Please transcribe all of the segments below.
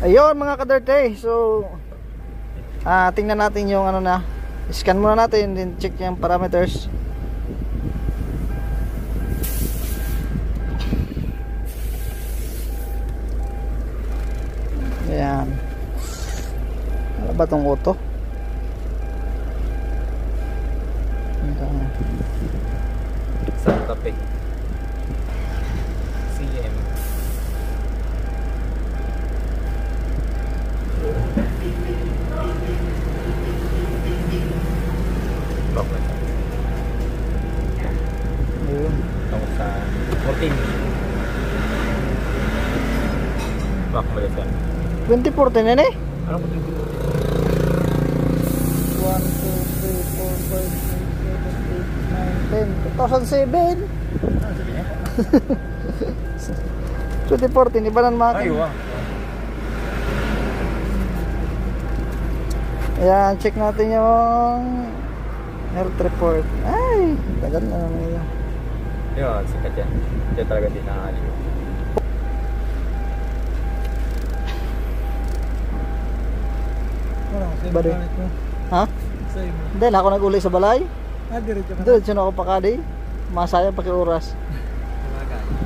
Ayun mga kaderte. So tingnan natin yung ano na. Scan muna natin, then check yung parameters. Ayan. Ano ba itong auto? Santa Fe CM. Bakit? Ayun. Tungkol sa 14. Bakit ba yan? 2014 yan eh. Ano po 2014? 1, 2, 3, 4, 5, 6, 7, 8, 9, 10 2007. Ano sabi niya? 2014, iba na naman. Ay, wow. Ayan, check natin yung health report. Ay, tagal na naman yun. Yun, sikat yan. Diyan talaga din nakakaliw. Bari. Ha? Hindi, na ako nag-uli sa balay. Diretso ka na. Diretso na ako pakadi. Masaya pakiuras.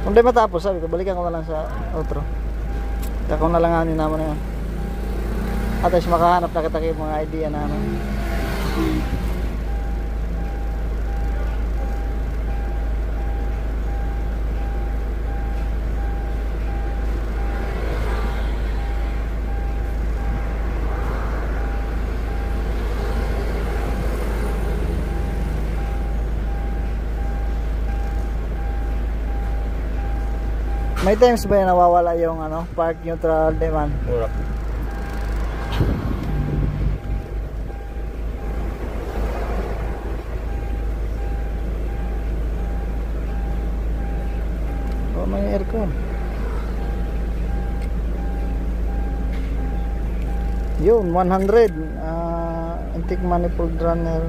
Kung di matapos, sabi ko, balikan ko na lang sa outro. Kaya kung nalanganin naman na yan. At least makahanap na kita kayo mga idea na ano. May times ba yung nawawala yung ano, park neutral demand? Mura. Oh, may aircon. Yun, 100. Antique manifold runner.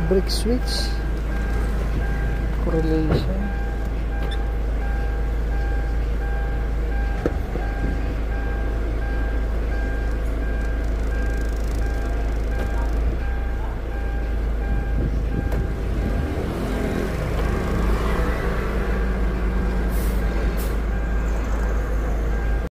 Brake switch correlation.